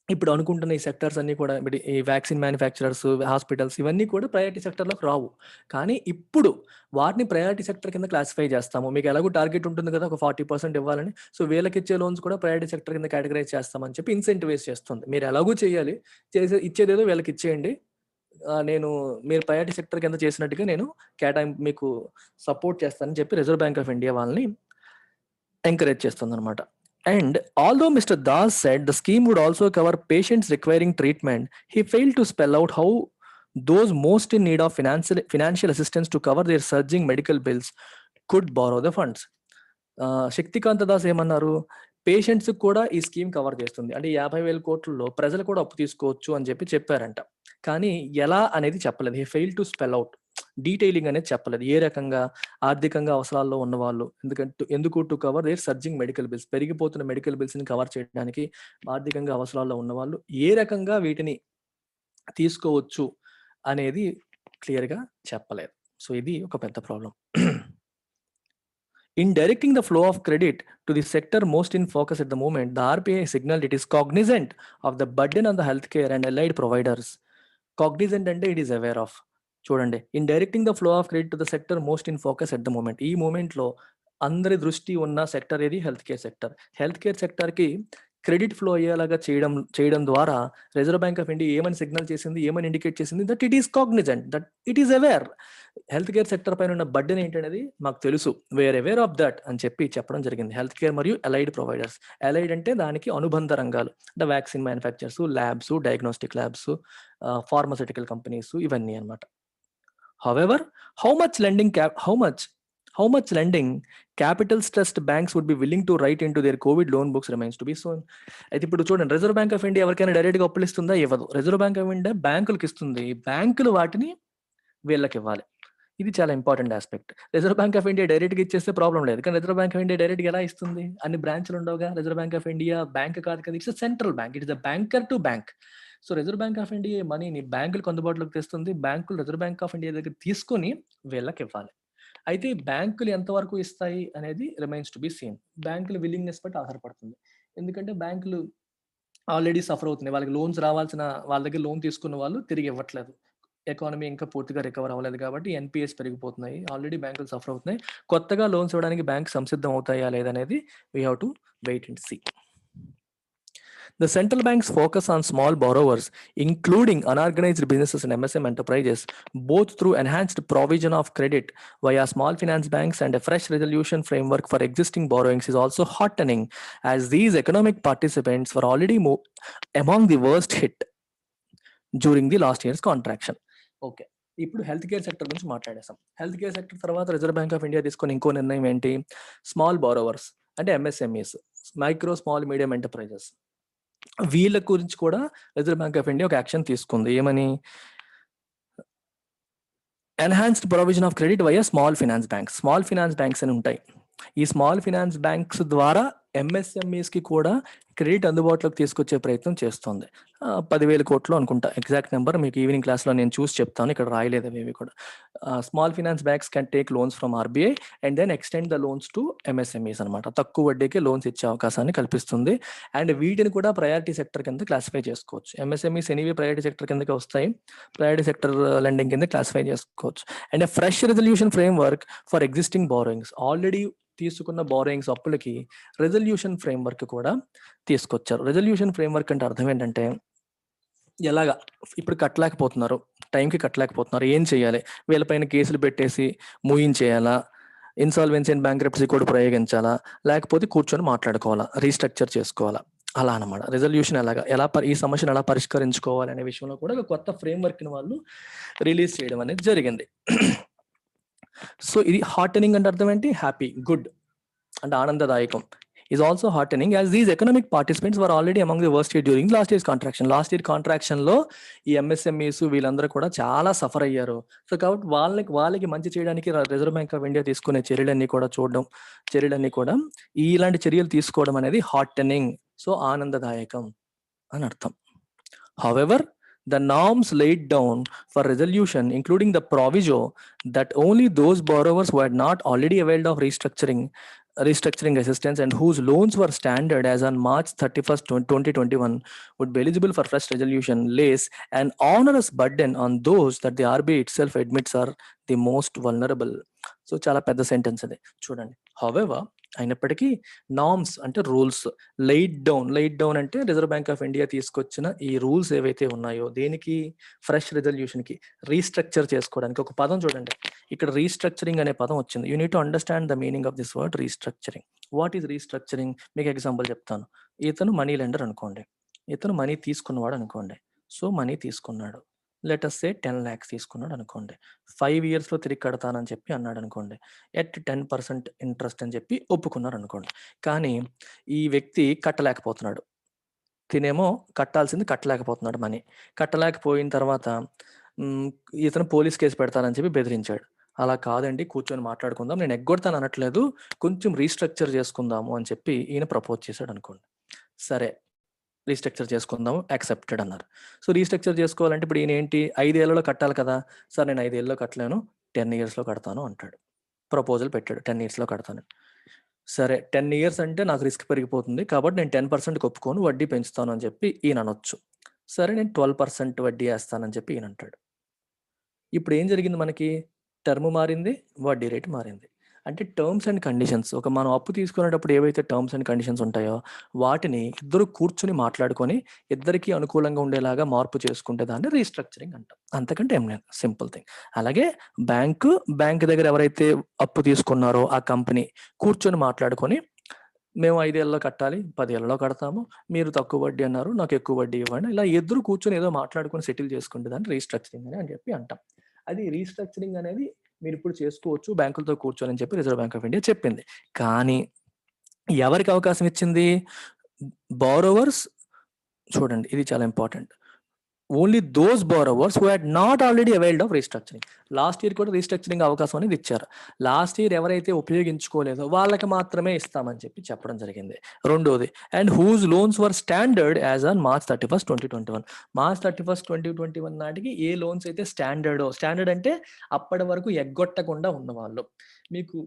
Speaker 1: ఇప్పుడు అనుకుంటున్న ఈ సెక్టార్స్ అన్నీ కూడా ఇప్పుడు ఈ వ్యాక్సిన్ మ్యానుఫ్యాక్చరర్స్, హాస్పిటల్స్ ఇవన్నీ కూడా ప్రయారిటీ సెక్టర్‌లోకి రావు. కానీ ఇప్పుడు వాటిని ప్రయారిటీ సెక్టర్ కింద క్లాసిఫై చేస్తాము. మీకు ఎలాగో టార్గెట్ ఉంటుంది కదా! ఒక 40% ఇవ్వాలని. సో వీళ్ళకిచ్చే లోన్స్ కూడా ప్రయారిటీ సెక్టర్ కింద కేటగరైజ్ చేస్తామని చెప్పి ఇన్సెంటివైజ్ చేస్తుంది. మీరు ఎలాగో చేయాలి. ఇచ్చేదేదో వీళ్ళకిచ్చేయండి. మీరు ప్రయారిటీ సెక్టర్ కింద చేసినట్టుగా నేను కేటాయింపు మీకు సపోర్ట్ చేస్తానని చెప్పి రిజర్వ్ బ్యాంక్ ఆఫ్ ఇండియా వాళ్ళని ఎంకరేజ్ చేస్తుందన్నమాట. And although Mr. Das said the scheme would also cover patients requiring treatment, he failed to spell out how those most in need of financial assistance to cover their surging medical bills could borrow the funds. Shaktikanta Das ఏమన్నారు, patients కూడా ఈ scheme cover చేస్తుంది, అంటే 50,000 కోట్లలో ప్రజలు కూడా అప్పు తీసుకోవచ్చు అని చెప్పారంట. కానీ ఎలా అనేది చెప్పలేదు. He fail to spell out, detailing అనేది చెప్పలేదు. ఏ రకంగా ఆర్థికంగా అవసరాల్లో ఉన్నవాళ్ళు, ఎందుకు to cover their surging medical bills, పెరిగిపోతున్న మెడికల్ బిల్స్ ని కవర్ చేయడానికి ఆర్థికంగా అవసరాల్లో ఉన్నవాళ్ళు ఏ రకంగా వీటిని తీసుకోవచ్చు అనేది క్లియర్ గా చెప్పలేదు. సో ఇది ఒక పెద్ద problem. In directing the flow of credit to the sector most in focus at the moment, the RBI signaled it is cognizant of the burden on the healthcare and allied providers. Cognizant అంటే it is aware of. చూడండి, in directing the flow of credit to the sector most in focus at the moment, ఈ moment లో అందరి దృష్టి ఉన్న sector ఏది? Health care sector. Health care sector కి credit flow అయ్యేలాగా చేయడం ద్వారా రిజర్వ్ బ్యాంక్ ఆఫ్ ఇండియా ఏమని సిగ్నల్ చేసింది, ఏమని ఇండికేట్ చేసింది? That it is Cognizant, that it is aware. Health care sector పైన ఉన్న బర్డెన్ ఏంటనేది మాకు తెలుసు, వేర్ అవేర్ ఆఫ్ దట్ అని చెప్పడం జరిగింది. హెల్త్ కేర్ మరియు అలైడ్ ప్రొవైడర్స్. అలైడ్ అంటే దానికి అనుబంధ రంగాలు, అంటే vaccine manufactures, labs, diagnostic labs, pharmaceutical companies, ఇవన్నీ అనమాట. However, how much lending capital stressed banks would be willing to write into their COVID loan books remains to be shown. అయితే ఇప్పుడు చూడండి, రిజర్వ్ బ్యాంక్ ఆఫ్ ఇండియా ఎవరికైనా direct గా అప్పులు ఇస్తుందా? ఇవ్వదు. రిజర్వ్ బ్యాంక్ ఆఫ్ ఇండియా బ్యాంకులకు ఇస్తుంది, బ్యాంకులు వాటిని వీళ్ళకి ఇవ్వాలి. ఇది చాలా important aspect. Reserve Bank of India direct గా ఇచ్చేస్తే ప్రాబ్లం లేదు, కానీ Reserve Bank of India direct గా ఎలా ఇస్తుంది? అన్ని బ్రాంచ్లు ఉండవుగా. Reserve Bank of India bank కాదు కదా, it's central bank, it is the banker to bank. So Reserve Bank of India మనీని బ్యాంకులకు అందుబాటులోకి తెస్తుంది, బ్యాంకులు రిజర్వ్ బ్యాంక్ ఆఫ్ ఇండియా దగ్గర తీసుకుని వీళ్ళకి ఇవ్వాలి. అయితే బ్యాంకులు ఎంతవరకు ఇస్తాయి అనేది రిమైన్స్ టు బి సీన్. బ్యాంకుల విల్లింగ్నెస్ బట్టి ఆధారపడుతుంది. ఎందుకంటే బ్యాంకులు ఆల్రెడీ సఫర్ అవుతున్నాయి, వాళ్ళకి లోన్స్ రావాల్సిన, వాళ్ళ దగ్గర లోన్ తీసుకున్న వాళ్ళు తిరిగి ఇవ్వట్లేదు, ఎకానమీ ఇంకా పూర్తిగా రికవర్ అవ్వలేదు కాబట్టి ఎన్పిఎస్ పెరిగిపోతున్నాయి, ఆల్రెడీ బ్యాంకులు సఫర్ అవుతున్నాయి. కొత్తగా లోన్స్ ఇవ్వడానికి బ్యాంక్ సంసిద్ధం అవుతాయా లేదనేది we have to wait and see. The central bank's focus on small borrowers, including unorganized businesses and MSM enterprises, both through enhanced provision of credit via small finance banks and a fresh resolution framework for existing borrowings, is also heartening, as these economic participants were already among the worst hit during the last year's contraction. Okay. ఇప్పుడు health care sector గురించి మాట్లాడేసాం. Health care sector తర్వాత reserve Bank of India తీసుకొని ఇంకో నిర్ణయం ఏంటి? Small borrowers అంటే MSMEs, micro small medium enterprises, వీళ్ళ గురించి కూడా రిజర్వ్ బ్యాంక్ ఆఫ్ ఇండియా ఒక యాక్షన్ తీసుకుంది. ఏమని? Enhanced provision of credit via small finance banks. Small finance banks అని ఉంటాయి. ఈ స్మాల్ ఫినాన్స్ బ్యాంక్స్ ద్వారా ఎంఎస్ఎంఈస్ కి కూడా క్రెడిట్ అందుబాటులోకి తీసుకొచ్చే ప్రయత్నం చేస్తుంది. 10,000 కోట్లు అనుకుంటా, ఎగ్జాక్ట్ నెంబర్ మీకు ఈవినింగ్ క్లాస్లో నేను చూసి చెప్తాను, ఇక్కడ రాయలేదు అవి కూడా. Small finance banks can take loans from RBI and then extend the loans to MSMEs అనమాట. తక్కువ వడ్డీకే లోన్స్ ఇచ్చే అవకాశాన్ని కల్పిస్తుంది. అండ్ వీటిని కూడా ప్రయారిటీ సెక్టర్ కింద క్లాసిఫై చేసుకోవచ్చు. ఎంఎస్ఎంఈస్ ఎనీవే ప్రయారిటీ సెక్టర్ కిందకి వస్తాయి, ప్రయారిటీ సెక్టర్ లెండింగ్ కింద క్లాసిఫై చేసుకోవచ్చు. And fresh resolution framework for existing borrowings, already తీసుకున్న బారోయింగ్స్ అప్పులకి రెజల్యూషన్ ఫ్రేమ్వర్క్ కూడా తీసుకొచ్చారు. రెజల్యూషన్ ఫ్రేమ్వర్క్ అంటే అర్థం ఏంటంటే, ఎలాగా ఇప్పుడు కట్టలేకపోతున్నారు, టైంకి కట్టలేకపోతున్నారు, ఏం చేయాలి? వీళ్ళపైన కేసులు పెట్టేసి ముయించేయాలా, ఇన్సాల్వెన్సీ అండ్ బ్యాంక్రప్సీ కూడా ప్రయోగించాలా, లేకపోతే కూర్చొని మాట్లాడుకోవాలా, రీస్ట్రక్చర్ చేసుకోవాలా, అలా అనమాట. రెజల్యూషన్ ఎలా ఈ సమస్యను ఎలా పరిష్కరించుకోవాలి అనే విషయంలో కూడా ఒక కొత్త ఫ్రేమ్వర్క్ ని వాళ్ళు రిలీజ్ చేయడం అనేది జరిగింది. సో ఇది హార్టనింగ్ అంటే అర్థం ఏంటి? హ్యాపీ, గుడ్ అంటే ఆనందదాయకం. is also heartening, as these economic participants were already among the worst hit during last year's contraction. Last year contraction లో ఈ ఎంఎస్ఎంఈస్ వీళ్ళందరూ కూడా చాలా సఫర్ అయ్యారు. సో కాబట్టి వాళ్ళకి మంచి చేయడానికి రిజర్వ్ బ్యాంక్ ఆఫ్ ఇండియా తీసుకునే చర్యలన్నీ కూడా ఇలాంటి చర్యలు తీసుకోవడం అనేది హార్టనింగ్, సో ఆనందదాయకం అని అర్థం. However, the norms laid down for resolution, including the proviso that only those borrowers who had not already availed of restructuring assistance and whose loans were standard as on March 31st, 2021 would be eligible for fresh resolution, lays an onerous burden on those that the RBI itself admits are the most vulnerable. So చాలా పెద్ద sentence అది చూడండి. However, అయినప్పటికీ norms అంటే rules, light down అంటే reserve Bank of India తీసుకొచ్చిన ఈ rules ఏవైతే ఉన్నాయో దేనికి? ఫ్రెష్ రెజల్యూషన్ కి, రీస్ట్రక్చర్ చేసుకోవడానికి. ఒక పదం చూడండి, ఇక్కడ రీస్ట్రక్చరింగ్ అనే పదం వచ్చింది. You need to understand the meaning of this word restructuring. What is restructuring? మీకు ఎగ్జాంపుల్ చెప్తాను. ఇతను మనీ లెండర్ అనుకోండి. ఇతను మనీ తీసుకున్నవాడు అనుకోండి. సో, మనీ తీసుకున్నాడు. లెట్ అస్ సే 10 లాక్స్ తీసుకున్నాడు అనుకోండి. 5 ఇయర్స్‌లో తిరిగి కడతానని చెప్పి అన్నాడు అనుకోండి. ఎట్ 10% ఇంట్రెస్ట్ అని చెప్పి ఒప్పుకున్నారు అనుకోండి. కానీ ఈ వ్యక్తి కట్టలేకపోతున్నాడు. తినేమో కట్టాల్సింది కట్టలేకపోతున్నాడు మనీ. కట్టలేకపోయిన తర్వాత ఇతను పోలీస్ కేస్ పెడతానని చెప్పి బెదిరించాడు. అలా కాదండి, కూర్చొని మాట్లాడుకుందాం. నేను ఎగ్గొడతాను అనట్లేదు. కొంచెం రీస్ట్రక్చర్ చేసుకుందాము అని చెప్పి ఈయన ప్రపోజ్ చేశాడు అనుకోండి. సరే, రీస్ట్రక్చర్ చేసుకుందాము, యాక్సెప్టెడ్ అన్నారు. సో, రీస్ట్రక్చర్ చేసుకోవాలంటే ఇప్పుడు ఈయన ఏంటి 5 ఏళ్లలో కట్టాలి కదా! సార్ నేను 5 ఏళ్లలో కట్టలేను, 10 ఇయర్స్‌లో కడతాను అంటాడు. ప్రపోజల్ పెట్టాడు 10 ఇయర్స్‌లో కడతాను. సరే, 10 ఇయర్స్ అంటే నాకు రిస్క్ పెరిగిపోతుంది. కాబట్టి నేను 10%కి ఒప్పుకోను, వడ్డీ పెంచుతాను అని చెప్పి ఈయన అనొచ్చు. సరే, నేను 12% వడ్డీ ఏస్తానని చెప్పి ఈయన అంటాడు. ఇప్పుడు ఏం జరిగింది మనకి? టర్మ్ మారింది, వడ్డీ రేట్ మారింది. అంటే టర్మ్స్ అండ్ కండిషన్స్, మనం అప్పు తీసుకునేటప్పుడు ఏవైతే టర్మ్స్ అండ్ కండిషన్స్ ఉంటాయో వాటిని ఇద్దరు కూర్చొని మాట్లాడుకొని ఇద్దరికీ అనుకూలంగా ఉండేలాగా మార్పు చేసుకుంటే దాన్ని రీస్ట్రక్చరింగ్ అంటాం. అంతకంటే ఏం లేదు, సింపుల్ థింగ్. అలాగే బ్యాంక్ దగ్గర ఎవరైతే అప్పు తీసుకున్నారో ఆ కంపెనీ కూర్చొని మాట్లాడుకొని, మేము 5 ఏళ్లలో కట్టాలి, 10 ఏళ్లలో కడతాము, మీరు తక్కువ వడ్డీ అన్నారు, నాకు ఎక్కువ వడ్డీ ఇవ్వండి. ఇలా ఇద్దరు కూర్చొని ఏదో మాట్లాడుకొని సెటిల్ చేసుకుంటే దాన్ని రీస్ట్రక్చరింగ్ అని చెప్పి అంటాం. అది రీస్ట్రక్చరింగ్ అనేది మీరు ఇప్పుడు చేసుకోవచ్చు బ్యాంకులతో కూర్చొని అని చెప్పి రిజర్వ్ బ్యాంక్ ఆఫ్ ఇండియా చెప్పింది. కానీ ఎవరికి అవకాశం ఇచ్చింది? బారోవర్స్. చూడండి, ఇది చాలా important. Only those borrowers who had not already availed of restructuring. Last year కూడా రీస్ట్రక్చరింగ్ అవకాశం అనేది ఇచ్చారు. లాస్ట్ ఇయర్ ఎవరైతే ఉపయోగించుకోలేదో వాళ్ళకి మాత్రమే ఇస్తామని చెప్పి చెప్పడం జరిగింది. రెండోది, and whose loans were standard as on March 31, 2021. March 31, 2021 నాటికి ఏ లోన్స్ అయితే స్టాండర్డ్ అంటే అప్పటి వరకు ఎగ్గొట్టకుండా ఉన్నవాళ్ళు. మీకు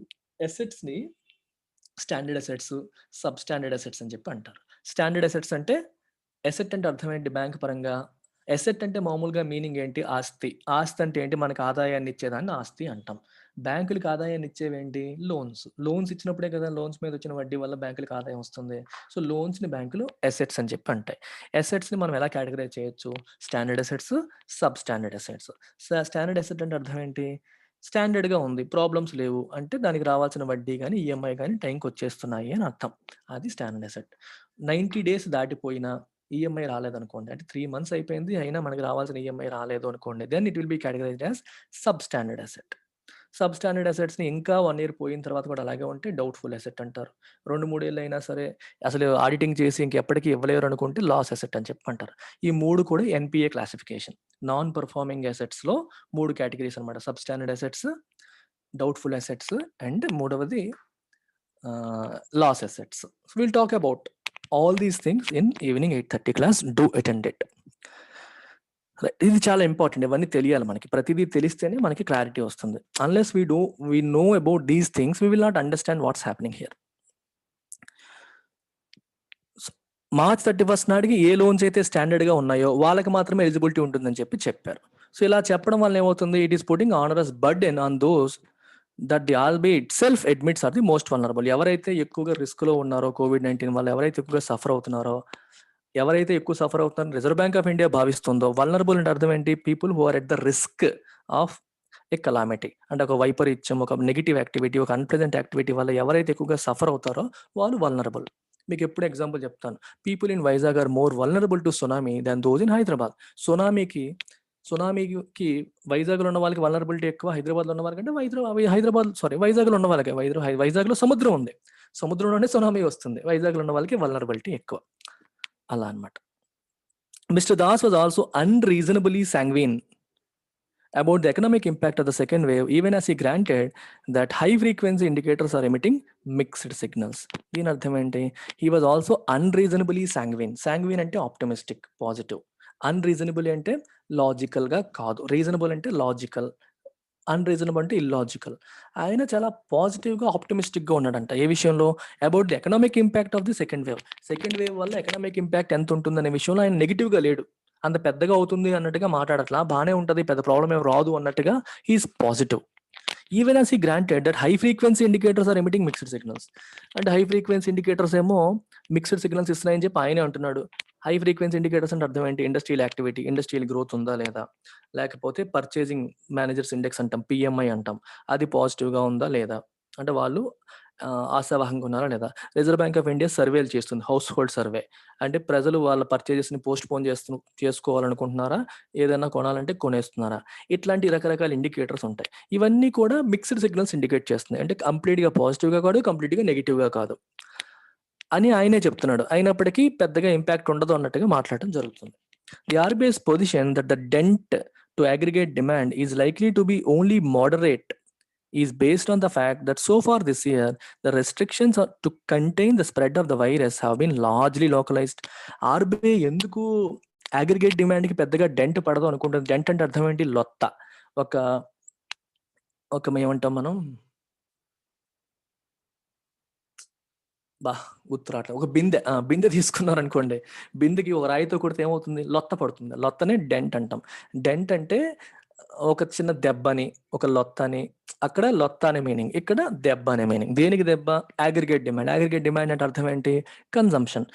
Speaker 1: అసెట్స్ని standard assets, sub standard assets అని చెప్పి అంటారు. స్టాండర్డ్ అసెట్స్ అంటే, అసెట్ అంటే అర్థం ఏంటి బ్యాంక్ పరంగా? అసెట్ అంటే మామూలుగా మీనింగ్ ఏంటి? ఆస్తి. ఆస్తి అంటే ఏంటి? మనకు ఆదాయాన్ని ఇచ్చేదాన్ని ఆస్తి అంటాం. బ్యాంకులకి ఆదాయాన్ని ఇచ్చేవేంటి? లోన్స్. లోన్స్ ఇచ్చినప్పుడే కదా లోన్స్ మీద వచ్చిన వడ్డీ వల్ల బ్యాంకులకి ఆదాయం వస్తుంది. సో, లోన్స్‌ని బ్యాంకులు అసెట్స్ అని చెప్పి అంటాయి. అసెట్స్‌ని మనం ఎలా కేటగరైజ్ చేయొచ్చు? Standard assets, sub standard assets. Standard asset అంటే అర్థం ఏంటి? స్టాండర్డ్‌గా ఉంది, ప్రాబ్లమ్స్ లేవు. అంటే దానికి రావాల్సిన వడ్డీ గాని, ఈఎంఐ గాని టైంకి వచ్చేస్తున్నాయి అని అర్థం. అది స్టాండర్డ్ అసెట్. 90 డేస్ దాటిపోయినా ఈఎంఐ రాలేదనుకోండి, అంటే 3 మంత్స్ అయిపోయింది అయినా మనకు రావాల్సిన ఈఎంఐ రాలేదు అనుకోండి, then it will be categorised as sub standard asset. Sub standard అసెట్స్‌ని ఇంకా 1 ఇయర్ పోయిన తర్వాత కూడా అలాగే ఉంటే డౌట్‌ఫుల్ అసెట్ అంటారు. 2, 3 ఏళ్ళు అయినా సరే అసలు ఆడిటింగ్ చేసి ఇంకెప్పటికి ఇవ్వలేరు అనుకుంటే లాస్ అసెట్ అని చెప్పి అంటారు. ఈ 3 కూడా ఎన్‌పీఏ క్లాసిఫికేషన్. నాన్ పర్ఫార్మింగ్ అసెట్స్‌లో 3 కేటగరీస్ అన్నమాట. Sub standard assets, doubtful assets and మూడవది loss assets. Will talk about all these things in evening 8:30 class. Do attend it. ఇది చాలా ఇంపార్టెంట్. ఇవన్నీ తెలియాలి మనకి. ప్రతిదీ తెలిస్తేనే మనకి క్లారిటీ వస్తుంది. Unless we know about these things, we will not understand what's happening here. March 31 నాటికి ఏ లోన్స్ అయితే స్టాండర్డ్‌గా ఉన్నాయో వాళ్ళకి మాత్రమే ఎలిజిబిలిటీ ఉంటుందని చెప్పారు. సో, ఇలా చెప్పడం వల్ల ఏమవుతుంది? It is putting onerous burden on those that the RBI itself admits are the most vulnerable. ఎవరైతే ఎక్కువగా రిస్క్‌లో ఉన్నారో, కోవిడ్-19 వల్ల ఎవరైతే ఎక్కువగా సఫర్ అవుతున్నారో, ఎవరైతే ఎక్కువ సఫర్ అవుతున్నారో రిజర్వ్ బ్యాంక్ ఆఫ్ ఇండియా భావిస్తుందో, వల్నరబుల్ అంటే అర్థం ఏంటి? People who are at the risk of a calamity. అంటే ఒక వైపరీత్యం, ఒక నెగెటివ్ యాక్టివిటీ, ఒక అన్‌ప్లెజెంట్ యాక్టివిటీ వల్ల ఎవరైతే ఎక్కువగా సఫర్ అవుతారో వాళ్ళు వల్నరబుల్. మీకు ఎప్పుడు ఎగ్జాంపుల్ చెప్తాను. People in Vizag are more vulnerable to tsunami than those in Hyderabad. సునామీకి వైజాగ్‌లో ఉన్న వాళ్ళకి వల్నరబిలిటీ ఎక్కువ. హైదరాబాద్‌లో ఉన్న వాళ్ళకంటే వైజాగ్‌లో ఉన్న వాళ్ళకే. వైజాగ్‌లో సముద్రం ఉంది. సముద్రంలోనే సునామీ వస్తుంది. వైజాగ్‌లో ఉన్న వాళ్ళకి వల్నరబిలిటీ ఎక్కువ. అలా అన్నమాట. Mister Das was also unreasonably sanguine about the economic impact of the second wave, even as he granted that high frequency indicators are emitting mixed signals. దీని అర్థం ఏంటి? He was also unreasonably sanguine. Sanguine అంటే optimistic, positive. Unreasonable అంటే లాజికల్‌గా కాదు. Reasonable అంటే logical. Unreasonable అంటే illogical. ఆయన చాలా పాజిటివ్‌గా, ఆప్టిమిస్టిక్‌గా ఉన్నాడంట. ఏ విషయంలో? About the economic impact of the second wave. Second wave వల్ల ఎకనామిక్ ఇంపాక్ట్ ఎంత ఉంటుందనే విషయంలో ఆయన నెగెటివ్‌గా లేడు. అంత పెద్దగా అవుతుంది అన్నట్టుగా మాట్లాడట్లా. బానే ఉంటది, పెద్ద ప్రాబ్లమ్ ఏమి రాదు అన్నట్టుగా he is positive. Even as he granted that high frequency indicators are emitting mixed signals. అంటే హై ఫ్రీక్వెన్సీ ఇండికేటర్స్ ఏమో మిక్స్డ్ సిగ్నల్స్ ఇస్తున్నాయని చెప్పి ఆయనే అంటున్నాడు. హై ఫ్రీక్వెన్సీ ఇండికేటర్స్ అంటే అర్థం ఏంటి? ఇండస్ట్రియల్ యాక్టివిటీ, ఇండస్ట్రియల్ గ్రోత్ ఉందా లేదా? లేకపోతే పర్చేసింగ్ మేనేజర్స్ ఇండెక్స్ అంటాం, పీఎంఐ అంటాం. అది పాజిటివ్‌గా ఉందా లేదా? అంటే వాళ్ళు ఆశావహంగా ఉన్నారా లేదా? రిజర్వ్ బ్యాంక్ ఆఫ్ ఇండియా సర్వేలు చేస్తుంది. House hold survey. అంటే ప్రజలు వాళ్ళ పర్చేజెస్‌ని పోస్ట్‌పోన్ చేసుకోవాలనుకుంటున్నారా? ఏదైనా కొనాలంటే కొనేస్తున్నారా? ఇట్లాంటి రకరకాల ఇండికేటర్స్ ఉంటాయి. ఇవన్నీ కూడా మిక్స్డ్ సిగ్నల్స్ ఇండికేట్ చేస్తున్నాయి. అంటే కంప్లీట్‌గా పాజిటివ్‌గా కాదు, కంప్లీట్‌గా నెగెటివ్‌గా కాదు అని ఆయనే చెప్తున్నాడు. అయినప్పటికీ పెద్దగా ఇంపాక్ట్ ఉండదు అన్నట్టుగా మాట్లాడటం జరుగుతుంది. The RBI's position that the dent to aggregate demand is likely to be only moderate is based on the fact that so far this year, the restrictions to contain the spread of the virus have been largely localized. RBI ఎందుకు aggregate డిమాండ్కి పెద్దగా dent పడదు అనుకుంటుంది? Dent అంటే అర్థం ఏంటి? లొత్త. ఒక ఏమంటాం మనం? గుర్తురాట్లేదు. ఒక బిందె తీసుకున్నారనుకోండి. బిందెకి ఒక రాయితో కొడితే ఏమవుతుంది? లొత్త పడుతుంది. లొత్తనే డెంట్ అంటాం. డెంట్ అంటే ఒక చిన్న దెబ్బని, ఒక లొత్తని. అక్కడ లొత్త అనే మీనింగ్, ఇక్కడ దెబ్బ అనే మీనింగ్. దేనికి దెబ్బ? Aggregate demand. అగ్రిగేట్ డిమాండ్ అంటే అర్థం ఏంటి? కన్జంప్షన్.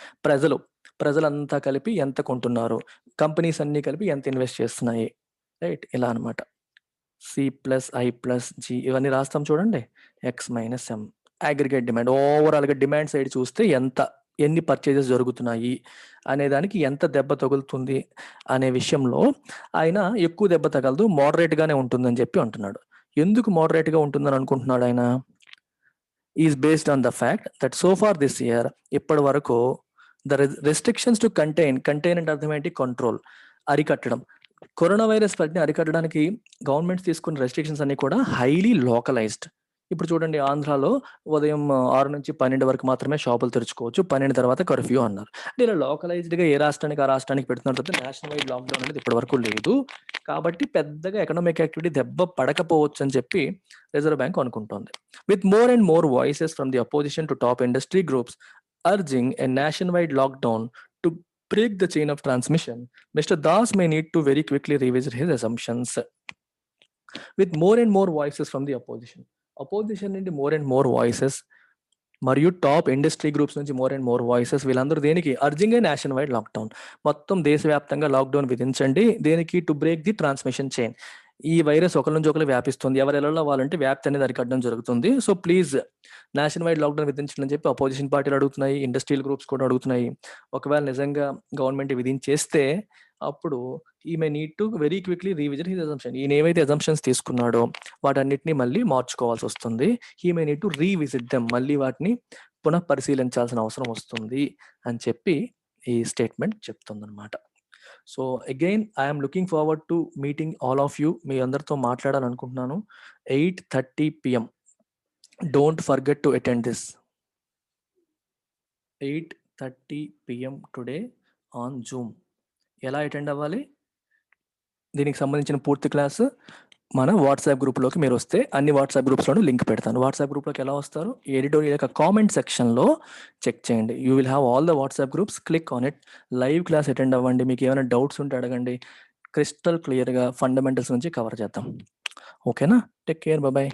Speaker 1: ప్రజలంతా కలిపి ఎంత కొంటున్నారు? కంపెనీస్ అన్నీ కలిపి ఎంత ఇన్వెస్ట్ చేస్తున్నాయి? రైట్? ఇలా అనమాట. C+I+G ఇవన్నీ రాస్తాం చూడండి. X-M. Aggregate demand. ఓవరాల్‌గా డిమాండ్ సైడ్ చూస్తే ఎన్ని పర్చేజెస్ జరుగుతున్నాయి అనే దానికి ఎంత దెబ్బ తగులుతుంది అనే విషయంలో ఆయన ఎక్కువ దెబ్బ తగలదు, మోడరేట్‌గానే ఉంటుందని చెప్పి అంటున్నాడు. ఎందుకు మోడరేట్‌గా ఉంటుందని అనుకుంటున్నాడు ఆయన? Is based on the fact that so far this year ఇప్పటి వరకు ద రెస్ట్రిక్షన్స్ టు కంటైన్ అంటే అర్థం ఏంటి? కంట్రోల్, అరికట్టడం. కరోనా వైరస్ పరిధిని అరికట్టడానికి గవర్నమెంట్స్ తీసుకున్న రెస్ట్రిక్షన్స్ అన్ని కూడా హైలీ లోకలైజ్డ్. ఇప్పుడు చూడండి, ఆంధ్రాలో ఉదయం 6 నుంచి 12 వరకు మాత్రమే షాపులు తెరుచుకోవచ్చు, 12 తర్వాత కర్ఫ్యూ అన్నారు. అంటే ఇలా లోకలైజ్డ్గా ఏ రాష్ట్రానికి ఆ రాష్ట్రానికి పెడుతున్నారు తప్ప నేషనల్ వైడ్ లాక్డౌన్ అనేది ఇప్పటి వరకు లేదు. కాబట్టి పెద్దగా ఎకనామిక్ యాక్టివిటీ దెబ్బ పడకపోవచ్చు అని చెప్పి రిజర్వ్ బ్యాంక్ అనుకుంటోంది. With more and more voices from the opposition to top industry groups urging a nationwide lockdown to break the chain of transmission, Mr. Das may need to very quickly revisit his assumptions. With more and more voices from the opposition నుండి more and more voices మరియు top industry groups నుంచి more and more voices, వీళ్ళందరూ దేనికి? Urging ఏ nation wide lockdown. మొత్తం దేశవ్యాప్తంగా lockdown విధించండి. దేనికి? To break the transmission chain. ఈ virus ఒకరి నుంచి ఒకరు వ్యాపిస్తుంది, ఎవరెలా వాళ్ళంటే వ్యాప్తి అనేది అరికట్టడం జరుగుతుంది. So please nationwide lockdown విధించండి అని చెప్పి అపోజిషన్ పార్టీలు అడుగుతున్నాయి, ఇండస్ట్రియల్ గ్రూప్స్ కూడా అడుగుతున్నాయి. ఒకవేళ నిజంగా గవర్నమెంట్ విధించేస్తే అప్పుడు he may need to very quickly revisit his assumption. ఈయన ఏవైతే అజంప్షన్స్ తీసుకున్నాడో వాటన్నిటిని మళ్ళీ మార్చుకోవాల్సి వస్తుంది. He may need to revisit them. మళ్ళీ వాటిని పునః పరిశీలించాల్సిన అవసరం వస్తుంది అని చెప్పి ఈ స్టేట్మెంట్ చెప్తుందన్నమాట. So again I'm looking forward to meeting all of you. మీ అందరితో మాట్లాడాలనుకుంటున్నాను. 8:30 PM. Don't forget to attend this. 8:30 PM today on Zoom. ఎలా అటెండ్ అవ్వాలి? దీనికి సంబంధించిన పూర్తి క్లాసు మన వాట్సాప్ గ్రూప్లోకి మీరు వస్తే అన్ని వాట్సాప్ గ్రూప్స్లోనూ లింక్ పెడతాను. వాట్సాప్ గ్రూప్లోకి ఎలా వస్తారు? ఎడిటోరియల్ యొక్క కామెంట్ సెక్షన్లో చెక్ చేయండి. You will have all the WhatsApp groups. Click on it. Live class attend అవ్వండి. మీకు ఏమైనా డౌట్స్ ఉంటే అడగండి. క్రిస్టల్ క్లియర్గా ఫండమెంటల్స్ నుంచి కవర్ చేద్దాం. ఓకేనా? Take care. బాయ్.